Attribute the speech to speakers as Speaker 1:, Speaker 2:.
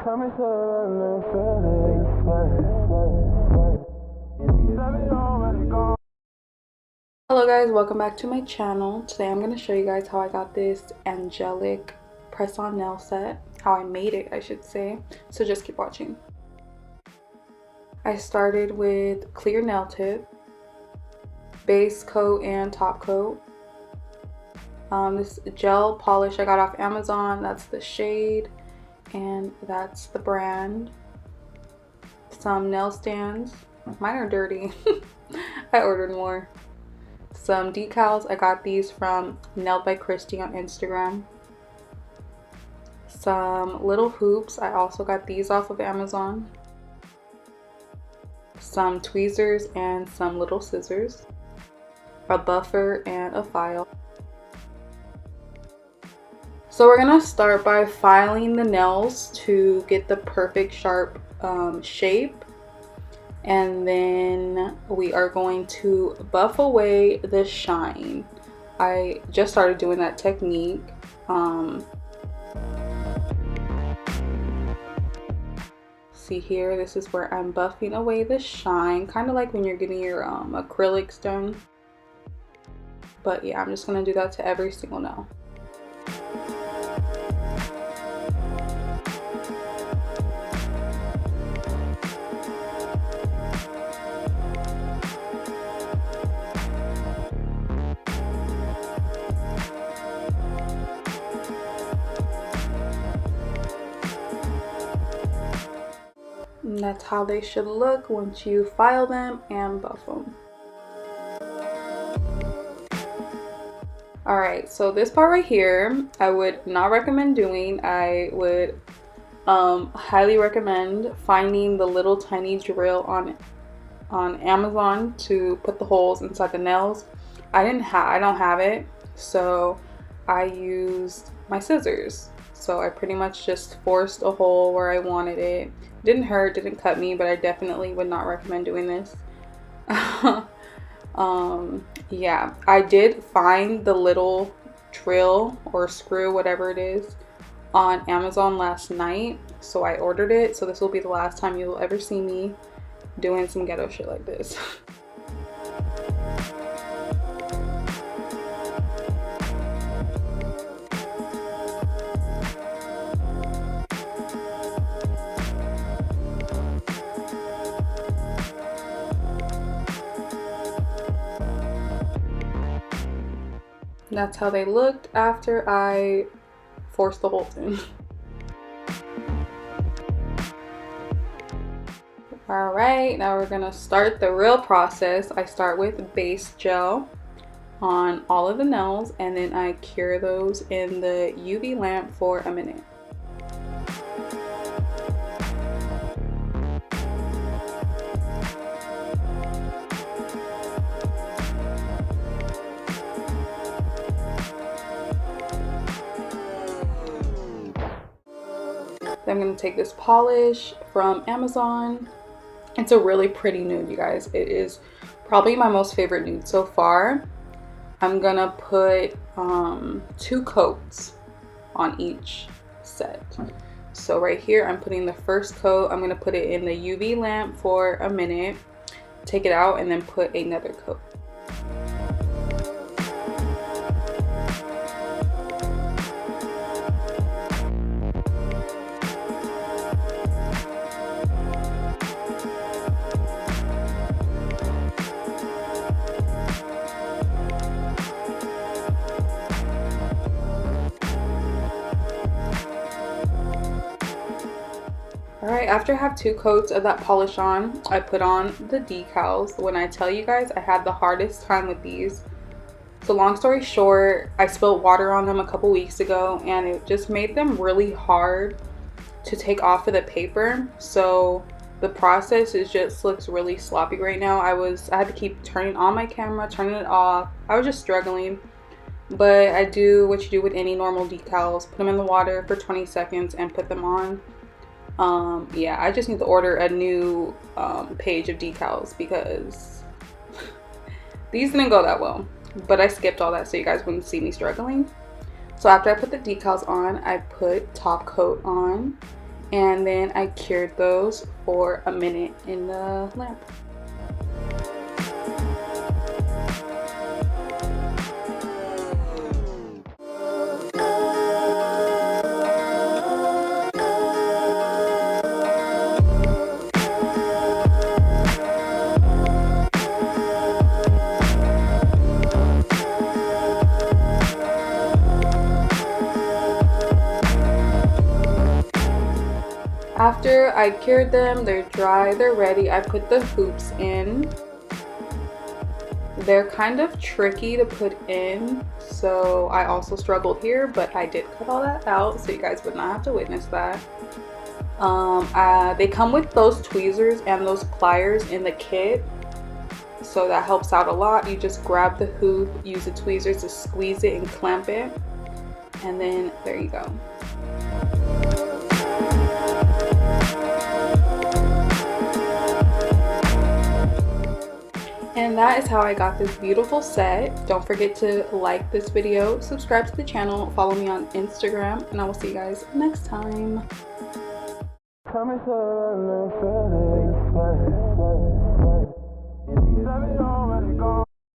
Speaker 1: Hello guys, welcome back to my channel. Today I'm going to show you guys how I got this angelic press-on nail set. How I made it, I should say. So just keep watching. I started with clear nail tip, base coat and top coat. This gel polish I got off Amazon. That's the shade and that's the brand. Some nail stands. Mine are dirty. I ordered more. Some decals. I got these from Nailed by Christy on Instagram. Some little hoops. I also got these off of Amazon. Some tweezers and some little scissors. A buffer and a file. So we're gonna start by filing the nails to get the perfect sharp shape, and then we are going to buff away the shine. I just started doing that technique. See here, this is where I'm buffing away the shine, kind of like when you're getting your acrylics done. But yeah, I'm just gonna do that to every single nail. And that's how they should look once you file them and buff them. Alright, so this part right here, I would not recommend doing. I would highly recommend finding the little tiny drill on Amazon to put the holes inside the nails. I don't have it, so I used my scissors. So I pretty much just forced a hole where I wanted it. Didn't hurt, didn't cut me, but I definitely would not recommend doing this. Yeah, I did find the little drill or screw, whatever it is, on Amazon last night. So I ordered it. So this will be the last time you'll ever see me doing some ghetto shit like this. That's how they looked after I forced the holes in. Alright, now we're gonna start the real process. I start with base gel on all of the nails, and then I cure those in the UV lamp for a minute. Then I'm going to take this polish from Amazon. It's a really pretty nude, you guys. It is probably my most favorite nude so far. I'm going to put 2 coats on each set. So right here, I'm putting the first coat. I'm going to put it in the UV lamp for a minute. Take it out and then put another coat. Alright, after I have 2 coats of that polish on, I put on the decals. When I tell you guys, I had the hardest time with these. So long story short, I spilled water on them a couple weeks ago and it just made them really hard to take off of the paper. So the process looks really sloppy right now. I had to keep turning on my camera, turning it off. I was just struggling. But I do what you do with any normal decals. Put them in the water for 20 seconds and put them on. Yeah, I just need to order a new page of decals because these didn't go that well. But I skipped all that so you guys wouldn't see me struggling. So after I put the decals on, I put top coat on. And then I cured those for a minute in the lamp. After I cured them, they're dry, they're ready. I put the hoops in. They're kind of tricky to put in, so I also struggled here, but I did cut all that out so you guys would not have to witness that. They come with those tweezers and those pliers in the kit, so that helps out a lot. You just grab the hoop, use the tweezers to squeeze it and clamp it, and then there you go. And that is how I got this beautiful set. Don't forget to like this video, subscribe to the channel, follow me on Instagram, and I will see you guys next time.